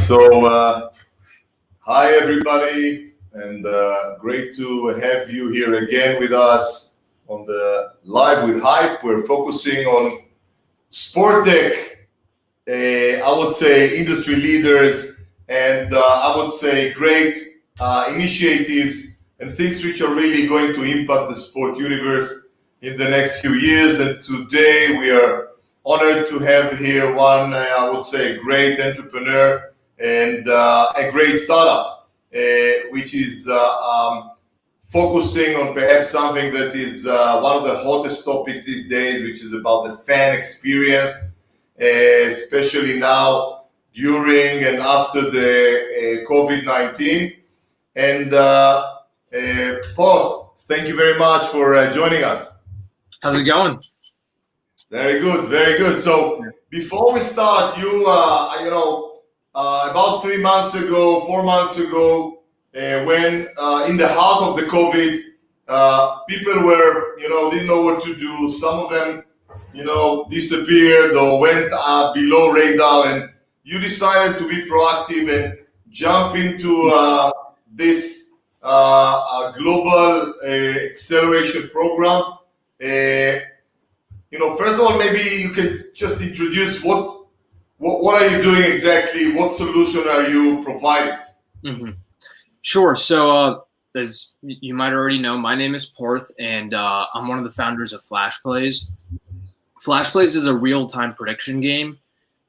So, hi everybody, and great to have you here again with us on the Live with Hype. We're focusing on SportsTech, I would say industry leaders, and I would say great initiatives and things which are really going to impact the sport universe in the next few years. And today we are honored to have here one, I would say, great entrepreneur and a great startup, which is focusing on perhaps something that is one of the hottest topics these days, which is about the fan experience, especially now during and after the COVID-19. And Parth, thank you very much for joining us. How's it going? Very good, very good. So before we start, about 3 months ago, 4 months ago, when in the heart of the COVID, people were, didn't know what to do. Some of them, disappeared or went below radar, and you decided to be proactive and jump into this global acceleration program. First of all, maybe you can just introduce what are you doing exactly? What solution are you providing? Mm-hmm. Sure. So, as you might already know, my name is Parth, and I'm one of the founders of FlashPlays. FlashPlays is a real-time prediction game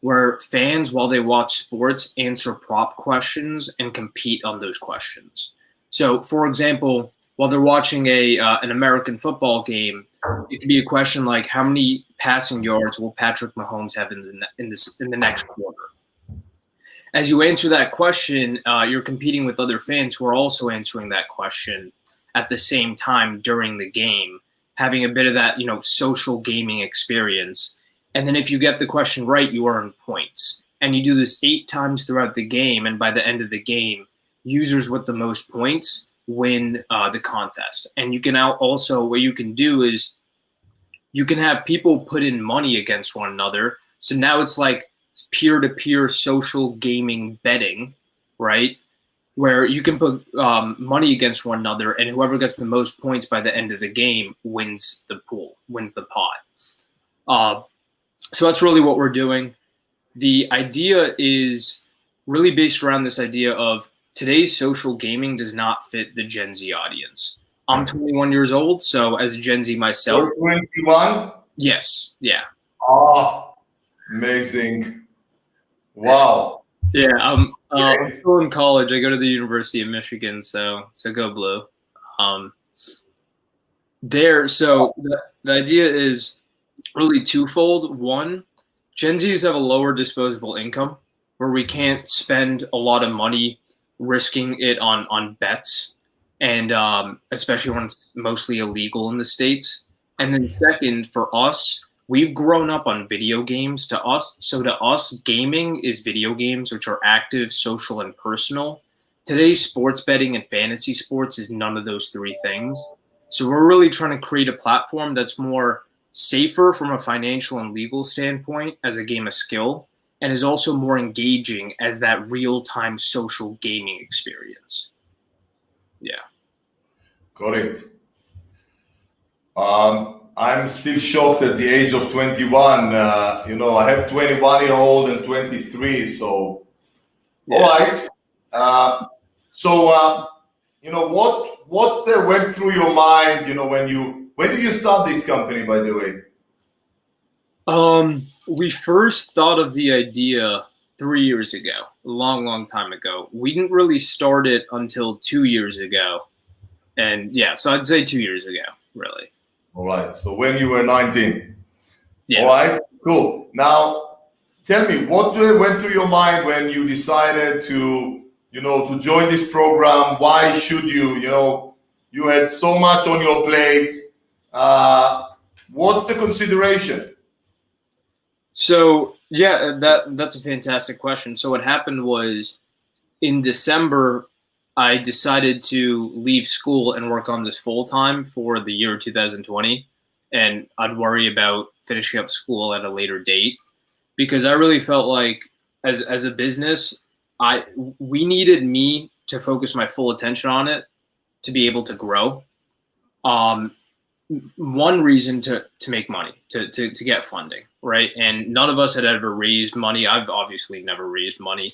where fans, while they watch sports, answer prop questions and compete on those questions. So, for example, while they're watching an American football game, it could be a question like, how many passing yards will Patrick Mahomes have in the next quarter? As you answer that question, you're competing with other fans who are also answering that question at the same time during the game, having a bit of that, social gaming experience. And then if you get the question right, you earn points. And you do this 8 times throughout the game, and by the end of the game, users with the most points win the contest. And you can also, what you can do is you can have people put in money against one another. So now it's like peer-to-peer social gaming betting, right? Where you can put money against one another, and whoever gets the most points by the end of the game wins the pool, wins the pot. So that's really what we're doing. The idea is really based around this idea of today's social gaming does not fit the Gen Z audience. I'm 21 years old, so as a Gen Z myself. You're 21? Yes, yeah. Oh, amazing. Wow. Yeah, I'm still in college. I go to the University of Michigan, so go blue. So the idea is really twofold. One, Gen Zs have a lower disposable income where we can't spend a lot of money risking it on bets, and especially when it's mostly illegal in the States. And then second, for us, we've grown up on video games. To us, gaming is video games, which are active, social, and personal. Today's sports betting and fantasy sports is none of those 3 things. So we're really trying to create a platform that's more safer from a financial and legal standpoint as a game of skill, and is also more engaging as that real-time social gaming experience. Yeah. Got it. I'm still shocked at the age of 21. I have 21-year-old and 23. So, yeah. All right. What went through your mind? When did you start this company, by the way? We first thought of the idea 3 years ago, a long, long time ago. We didn't really start it until 2 years ago. And yeah, so I'd say 2 years ago, really. All right. So when you were 19. Yeah. All right. Cool. Now, tell me, what went through your mind when you decided to join this program? Why should you? You had so much on your plate. What's the consideration? So yeah, that's a fantastic question. So what happened was in December, I decided to leave school and work on this full time for the year 2020. And I'd worry about finishing up school at a later date because I really felt like as a business, we needed me to focus my full attention on it to be able to grow. One reason to make money, to get funding, right? And none of us had ever raised money. I've obviously never raised money.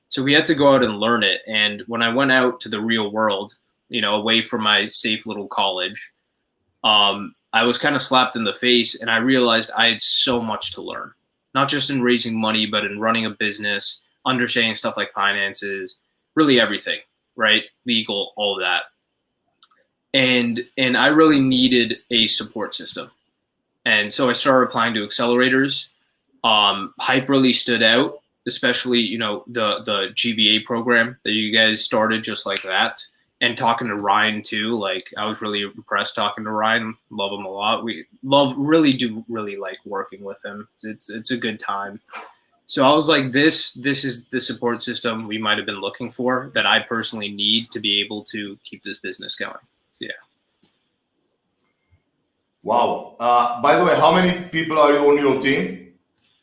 So we had to go out and learn it. And when I went out to the real world, away from my safe little college, I was kind of slapped in the face, and I realized I had so much to learn, not just in raising money, but in running a business, understanding stuff like finances, really everything, right? Legal, all of that. And I really needed a support system. And so I started applying to accelerators. Hype really stood out, especially, the GVA program that you guys started just like that. And talking to Ryan too, like I was really impressed talking to Ryan. Love him a lot. We really like working with him. It's a good time. So I was like, this is the support system we might have been looking for that I personally need to be able to keep this business going. So, yeah. Wow. By the way, how many people are on your team?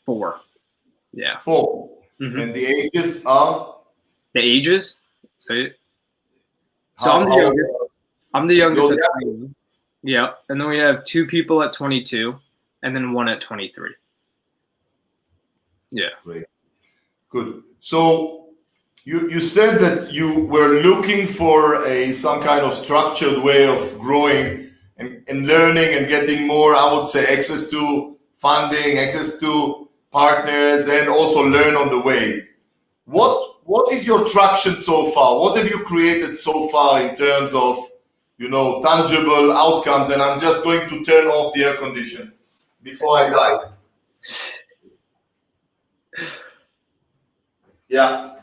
4. Yeah. 4. Mm-hmm. And the ages are? The ages? So I'm the youngest. I'm the youngest at 20. Yeah. And then we have 2 people at 22 and then 1 at 23. Yeah. Great. Good. So you said that you were looking for some kind of structured way of growing and learning and getting more, I would say, access to funding, access to partners, and also learn on the way. What is your traction so far? What have you created so far in terms of, tangible outcomes? And I'm just going to turn off the air condition before I die. Yeah.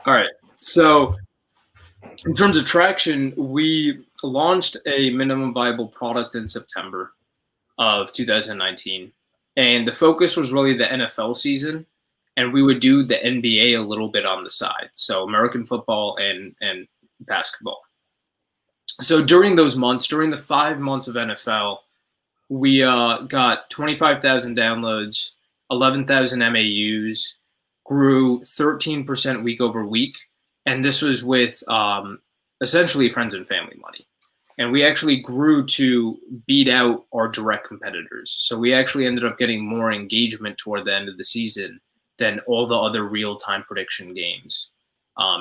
All right. So in terms of traction, we launched a minimum viable product in September of 2019. And the focus was really the NFL season. And we would do the NBA a little bit on the side. So American football and basketball. So during those months, during the 5 months of NFL, we got 25,000 downloads, 11,000 MAUs, grew 13% week over week. And this was with essentially friends and family money. And we actually grew to beat out our direct competitors. So we actually ended up getting more engagement toward the end of the season than all the other real-time prediction games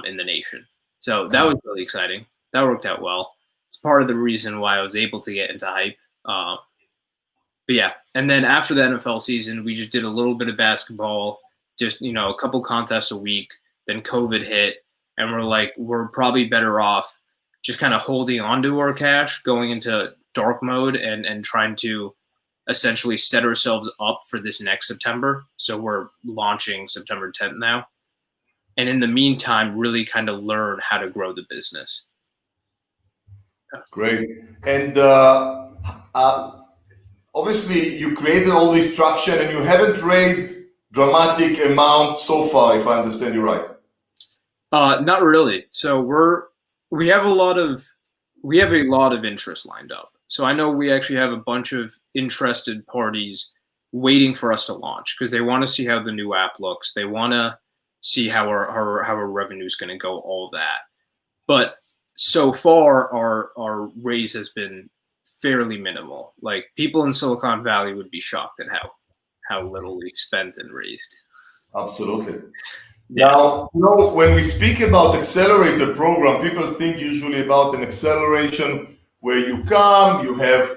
in the nation. So that was really exciting. That worked out well. It's part of the reason why I was able to get into hype. But yeah, and then after the NFL season, we just did a little bit of basketball, just, a couple contests a week. Then COVID hit, and we're like, we're probably better off just kind of holding on to our cash, going into dark mode and trying to essentially set ourselves up for this next September. So we're launching September 10th now. And in the meantime, really kind of learn how to grow the business. Great. And obviously you created all this traction and you haven't raised dramatic amount so far, if I understand you right. Not really. So we have a lot of interest lined up. So I know we actually have a bunch of interested parties waiting for us to launch because they want to see how the new app looks. They want to see how our revenue is going to go, all that. But so far, our raise has been fairly minimal. Like people in Silicon Valley would be shocked at how little we've spent and raised. Absolutely. Yeah. Now, when we speak about accelerator program, people think usually about an acceleration where you come, you have,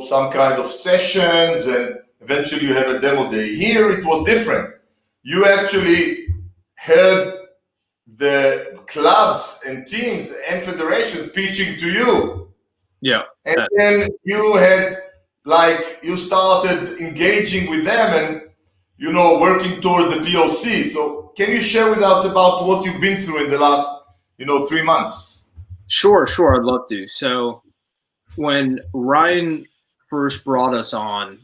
some kind of sessions, and eventually you have a demo day. Here it was different. You actually heard the clubs and teams and federations pitching to you. Yeah. And then you started engaging with them and, working towards a POC. So can you share with us about what you've been through in the last, 3 months? Sure. I'd love to. So when Ryan first brought us on,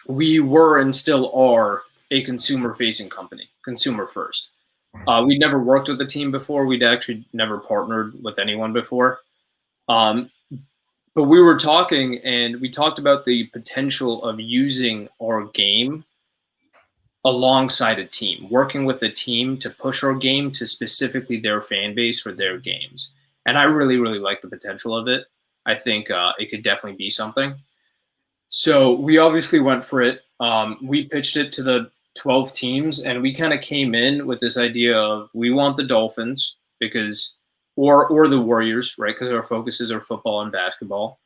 we were and still are a consumer-facing company, consumer first. We'd never worked with a team before. We'd actually never partnered with anyone before. But we were talking, and we talked about the potential of using our game alongside a team, working with a team to push our game to specifically their fan base for their games. And I really, really like the potential of it. I think it could definitely be something. So we obviously went for it. We pitched it to the 12 teams, and we kind of came in with this idea of we want the Dolphins because, or the Warriors, right? Because our focuses are football and basketball.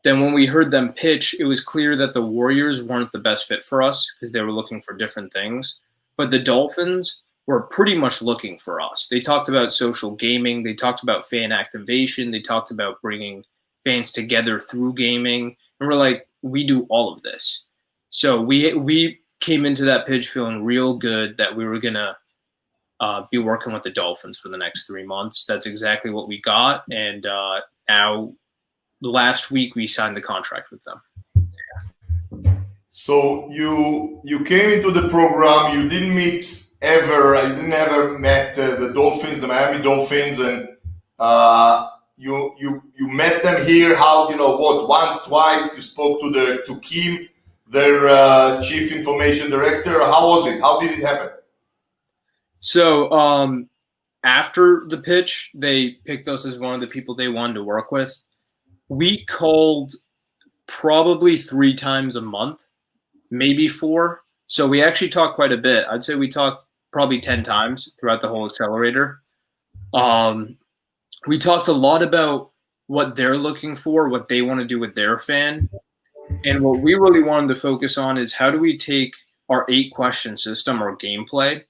Then when we heard them pitch, it was clear that the Warriors weren't the best fit for us because they were looking for different things. But the Dolphins were pretty much looking for us. They talked about social gaming. They talked about fan activation. They talked about bringing fans together through gaming. And we're like, we do all of this. So we came into that pitch feeling real good that we were going to be working with the Dolphins for the next 3 months. That's exactly what we got. And now last week we signed the contract with them. So you came into the program, you didn't meet ever, you didn't ever met the Dolphins, the Miami Dolphins, and you met them here. How, once, twice? You spoke to Kim, their chief information director. How was it? How did it happen? So after the pitch, they picked us as one of the people they wanted to work with. We called probably 3 times a month, maybe 4. So we actually talked quite a bit. I'd say we talked probably 10 times throughout the whole Accelerator. We talked a lot about what they're looking for, what they want to do with their fan. And what we really wanted to focus on is how do we take our 8-question system or gameplay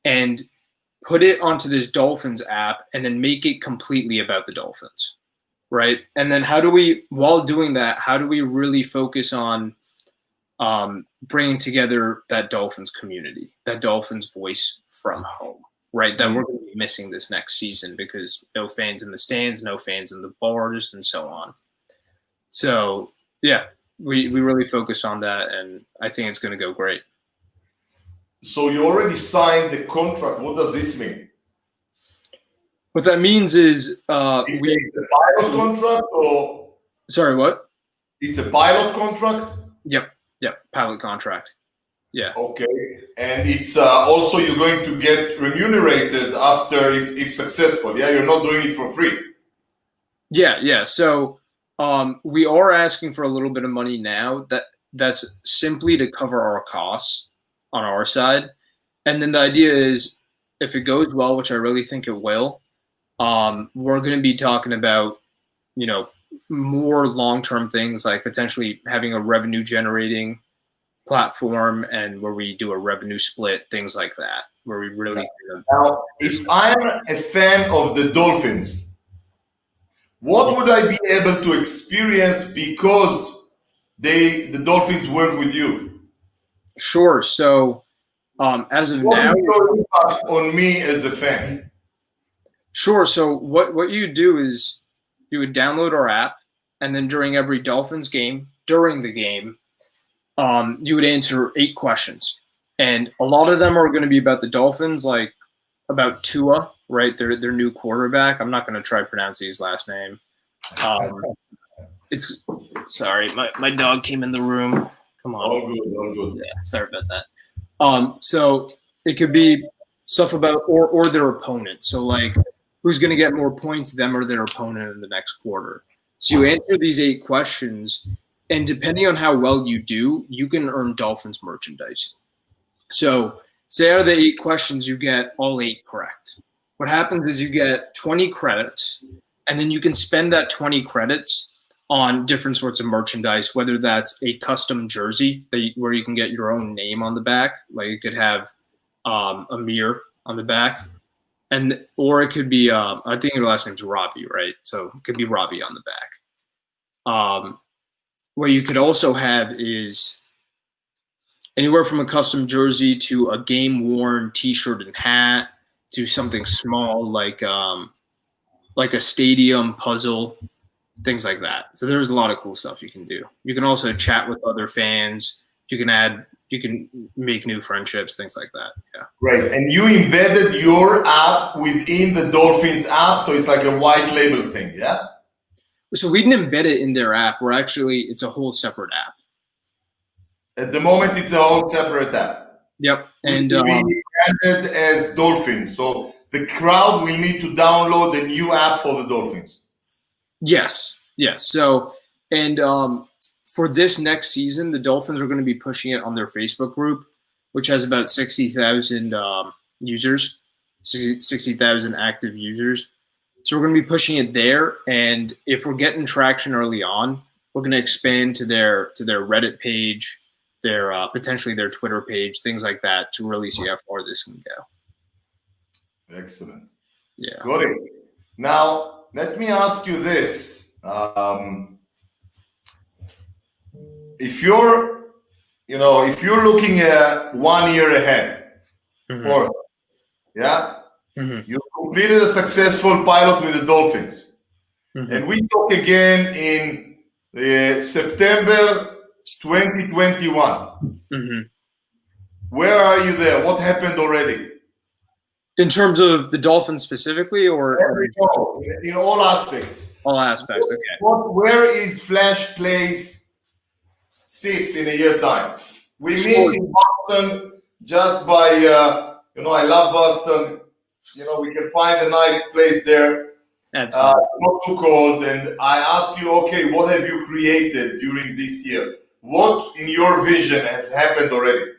and put it onto this Dolphins app and then make it completely about the Dolphins, right? And then how do we, while doing that, how do we really focus on bringing together that Dolphins community, that Dolphins voice from home, right? That we're going to be missing this next season because no fans in the stands, no fans in the bars, and so on. So, yeah, we really focused on that, and I think it's going to go great. So you already signed the contract. What does this mean? What that means is it's a pilot contract, or sorry, what? It's a pilot contract? Yep, pilot contract. Yeah. Okay, and it's also you're going to get remunerated after if successful. Yeah, you're not doing it for free. Yeah. So we are asking for a little bit of money now. That's simply to cover our costs on our side, and then the idea is if it goes well, which I really think it will, we're going to be talking about more long-term things like potentially having a revenue-generating platform and where we do a revenue split, things like that, where we really. Now, if I'm a fan of the Dolphins, what would I be able to experience because the Dolphins work with you? Sure. So, as of what now, is your impact on me as a fan? Sure. So what you do is you would download our app, and then during every Dolphins game, during the game, you would answer 8 questions, and a lot of them are going to be about the Dolphins, like about Tua, right? Their new quarterback. I'm not going to try pronouncing his last name. It's sorry, my dog came in the room. Come on. All good. Yeah, sorry about that. So it could be stuff about or their opponent. So like who's going to get more points, them or their opponent in the next quarter. So you answer these 8 questions, and depending on how well you do, you can earn Dolphins merchandise. So say out of the 8 questions, you get all 8 correct. What happens is you get 20 credits, and then you can spend that 20 credits on different sorts of merchandise, whether that's a custom jersey where you can get your own name on the back, like you could have Amir on the back, or it could be I think your last name's Raveh, right? So it could be Raveh on the back. What you could also have is anywhere from a custom jersey to a game-worn T-shirt and hat to something small like a stadium puzzle, things like that. So there's a lot of cool stuff you can do. You can also chat with other fans. You can make new friendships, things like that. Yeah. Great. And you embedded your app within the Dolphins app, so it's like a white label thing, yeah? So we didn't embed it in their app. It's a whole separate app. At the moment, it's a whole separate app. Yep. And will be branded as Dolphins. So the crowd will need to download the new app for the Dolphins. yes. So, and for this next season, the Dolphins are going to be pushing it on their Facebook group, which has about 60,000 users, 60,000 active users. So we're going to be pushing it there, and if we're getting traction early on, we're going to expand to their Reddit page, their potentially their Twitter page, things like that, to really see how far this can go. Excellent. Yeah. Got it. Now let me ask you this: if you're looking at 1 year ahead, or you completed a successful pilot with the Dolphins, and we talk again in September 2021. Where are you there? What happened already? In terms of the Dolphins specifically, or in all aspects? All aspects. Okay. Where is FlashPlays sits in a year time? We meet in Boston just by I love Boston. We can find a nice place there. Absolutely. Not too cold. And I ask you, okay, what have you created during this year? What in your vision has happened already?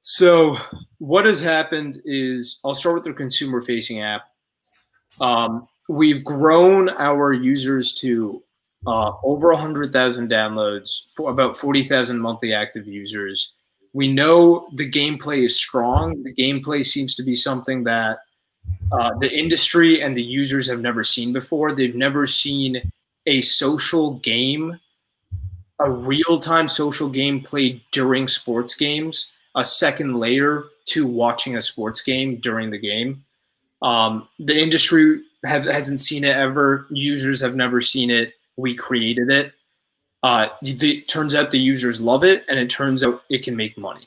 So what has happened is, I'll start with the consumer-facing app. We've grown our users to over 100,000 downloads, for about 40,000 monthly active users. We know the gameplay is strong. The gameplay seems to be something that the industry and the users have never seen before. They've never seen a social game, a real-time social game played during sports games, a second layer to watching a sports game during the game. The industry hasn't seen it ever. Users have never seen it. We created it. It turns out the users love it, and it turns out it can make money.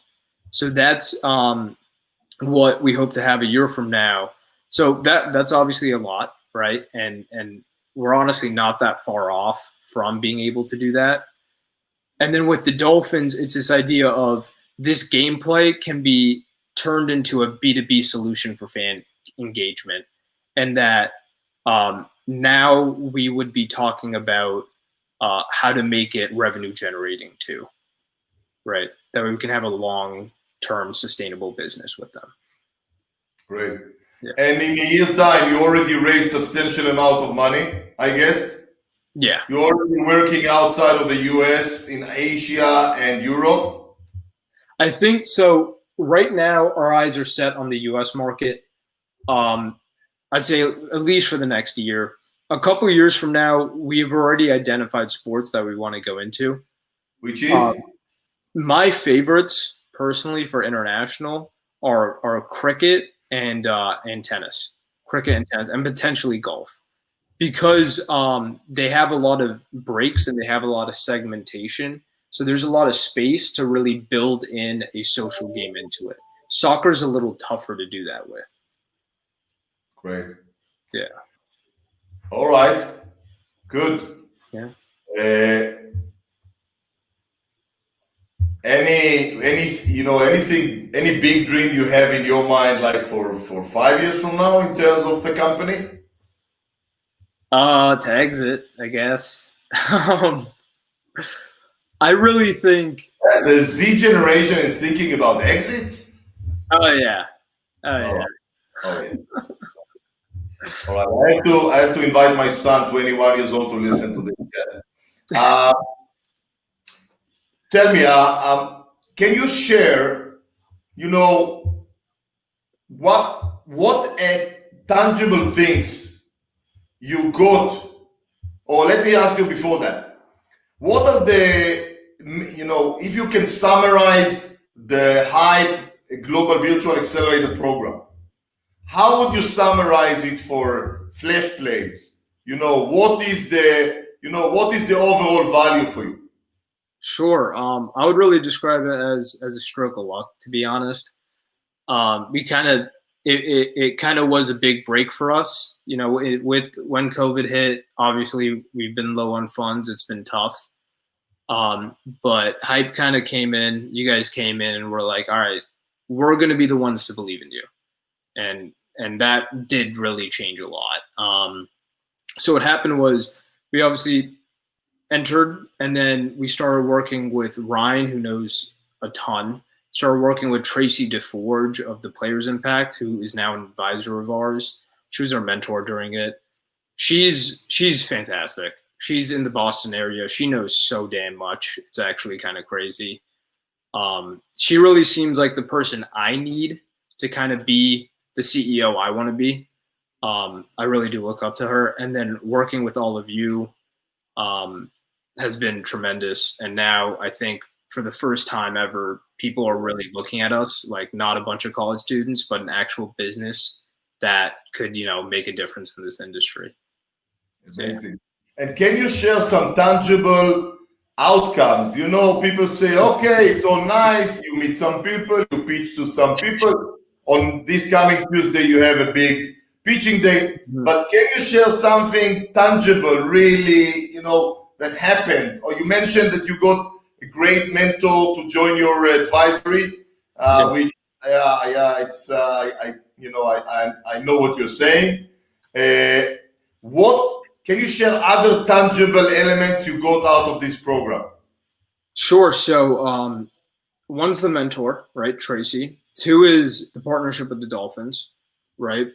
So that's what we hope to have a year from now. So that's obviously a lot, right? And we're honestly not that far off from being able to do that. And then with the Dolphins, it's this idea of this gameplay can be turned into a B2B solution for fan engagement, and that now we would be talking about how to make it revenue generating too, right? That we can have a long-term sustainable business with them. Great. Yeah. And in a year time, you already raised substantial amount of money, I guess? Yeah. You're already working outside of the US, in Asia and Europe? I think so. Right now, our eyes are set on the US market. I'd say at least for the next year. A couple of years from now, we've already identified sports that we want to go into. Which is? My favorites, personally, for international are cricket and tennis. Cricket and tennis, and potentially golf. Because they have a lot of breaks and they have a lot of segmentation. So there's a lot of space to really build in a social game into it. Soccer's a little tougher to do that with. Great. Yeah. All right. Good. Yeah. Any big dream you have in your mind, like for 5 years from now, in terms of the company? To exit, I guess. I really think the Z generation is thinking about exits. Oh yeah. Oh yeah. All right. I have to invite my son, 21 years old, to listen to this. Tell me, can you share, what tangible things you got, or let me ask you before that, what are the, if you can summarize the Hype Global Virtual Accelerator program, how would you summarize it for FlashPlays? What is the overall value for you? Sure. I would really describe it as a stroke of luck, to be honest. It kind of was a big break for us. With when COVID hit, obviously we've been low on funds. It's been tough. But hype kind of came in. You guys came in and were like, all right, we're going to be the ones to believe in you. And that did really change a lot. So what happened was we obviously entered, and then we started working with Ryan, who knows a ton. Started working with Tracy DeForge of the Players Impact, who is now an advisor of ours. She was our mentor during it. She's fantastic. She's in the Boston area. She knows so damn much. It's actually kind of crazy. She really seems like the person I need to kind of be the CEO I want to be. I really do look up to her. And then working with all of you has been tremendous. And now I think for the first time ever, people are really looking at us like not a bunch of college students, but an actual business that could, make a difference in this industry. Amazing. And can you share some tangible outcomes? People say, okay, it's all nice. You meet some people, you pitch to some people. On this coming Tuesday, you have a big pitching day. Mm-hmm. But can you share something tangible, really, that happened? Or you mentioned that you got a great mentor to join your advisory, which, it's, I know what you're saying. Can you share other tangible elements you got out of this program? Sure. So one's the mentor, right, Tracy. 2 is the partnership with the Dolphins, right?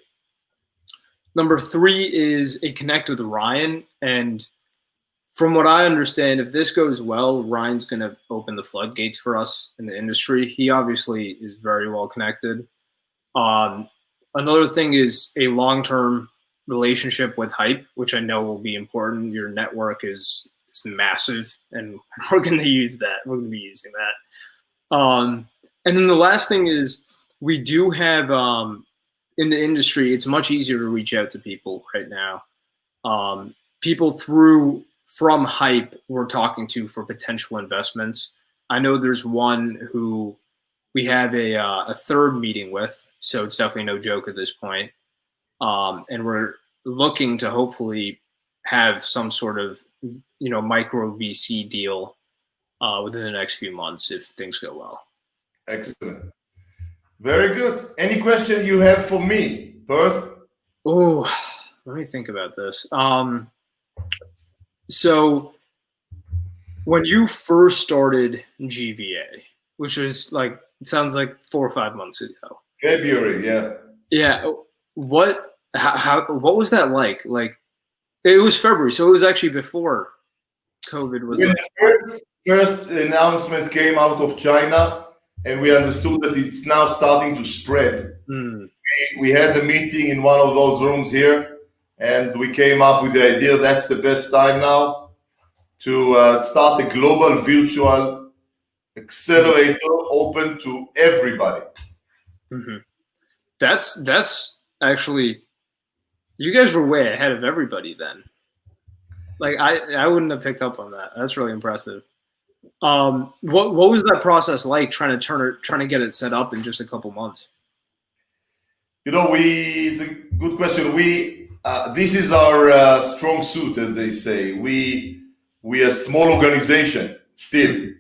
Number 3 is a connect with Ryan. And from what I understand, if this goes well, Ryan's going to open the floodgates for us in the industry. He obviously is very well connected. Another thing is a long-term relationship with hype, which I know will be important. Your network is massive, and we're going to use that. We're going to be using that. And then the last thing is we do have in the industry, it's much easier to reach out to people right now. People from hype we're talking to for potential investments. I know there's one who we have a third meeting with, so it's definitely no joke at this point. And we're looking to hopefully have some sort of, micro VC deal within the next few months if things go well. Excellent. Very good. Any question you have for me, Parth? Oh, let me think about this. So when you first started GVA, which was it sounds like 4 or 5 months ago. February, yeah. Yeah. What was that like? It was February, so it was actually before COVID was. When the first announcement came out of China, and we understood that it's now starting to spread. We had a meeting in one of those rooms here, and we came up with the idea that's the best time now to start a global virtual accelerator open to everybody. Mm-hmm. That's actually, you guys were way ahead of everybody then. I wouldn't have picked up on that. That's really impressive. What was that process like trying to get it set up in just a couple months? It's a good question. This is our strong suit, as they say. We are a small organization still,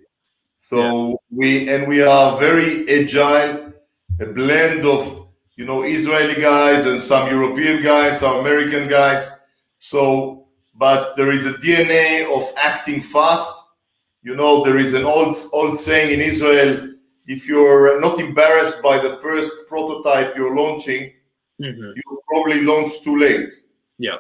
so we are very agile, a blend of Israeli guys and some European guys, some American guys. But there is a DNA of acting fast. There is an old saying in Israel: if you're not embarrassed by the first prototype you're launching, you probably launch too late. Yeah.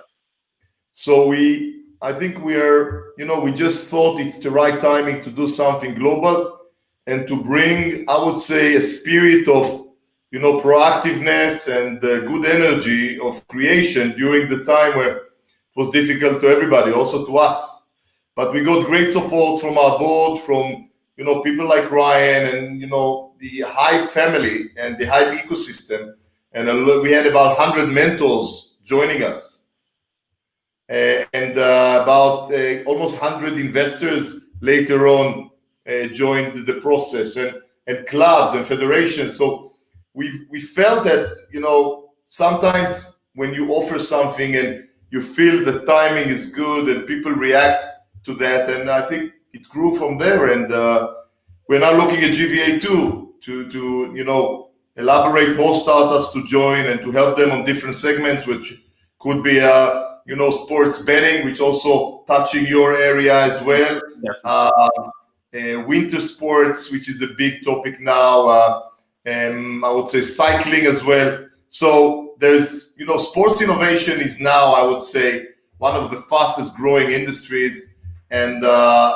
So I think we are, we just thought it's the right timing to do something global and to bring, I would say, a spirit of, proactiveness and good energy of creation during the time where it was difficult to everybody, also to us. But we got great support from our board, from, people like Ryan and, the Hype family and the Hype ecosystem. And we had about 100 mentors joining us. And about almost 100 investors later on joined the process, and clubs and federations. So we felt that, sometimes when you offer something and you feel the timing is good and people react to that, and I think it grew from there. And we're now looking at GVA2 to elaborate more startups to join and to help them on different segments, which could be sports betting, which also touching your area as well. Winter sports, which is a big topic now. And I would say cycling as well. So there's, sports innovation is now, I would say, one of the fastest growing industries. And, I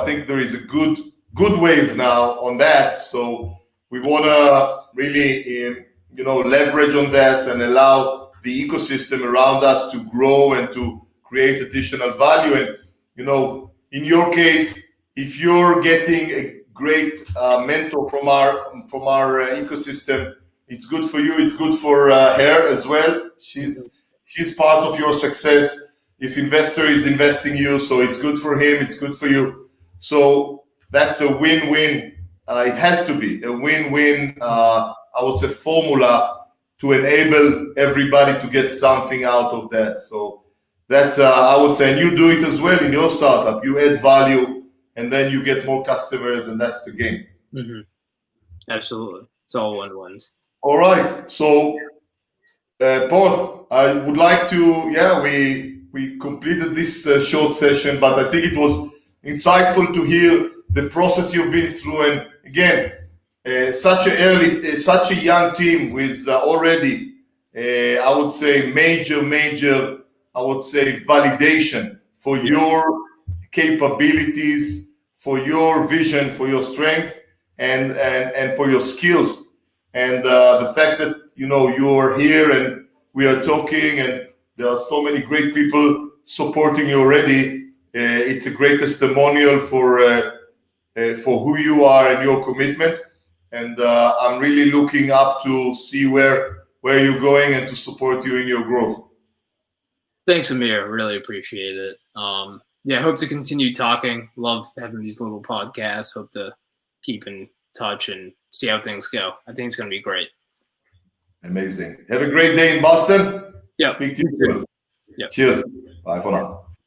think there is a good wave now on that. So we want to really, leverage on this and allow the ecosystem around us to grow and to create additional value. And, in your case, if you're getting a great mentor from our ecosystem, it's good for you. It's good for her as well. She's part of your success. If investor is investing you, so it's good for him. It's good for you. So that's a win-win. It has to be a win-win. I would say formula to enable everybody to get something out of that. So that's I would say, and you do it as well in your startup. You add value, and then you get more customers, and that's the game. Mm-hmm. Absolutely, it's all win-wins. All right, so Parth, I would like to, we completed this short session, but I think it was insightful to hear the process you've been through, and again, such a young team with already, I would say, major, I would say, validation for your capabilities, for your vision, for your strength, and for your skills. And the fact that, you're here and we are talking and there are so many great people supporting you already, it's a great testimonial for who you are and your commitment. And I'm really looking up to see where you're going and to support you in your growth. Thanks, Amir. Really appreciate it. I hope to continue talking. Love having these little podcasts. Hope to keep in touch and see how things go. I think it's going to be great. Amazing. Have a great day in Boston. Yeah. Speak to you soon. Yeah. Cheers. Bye for now.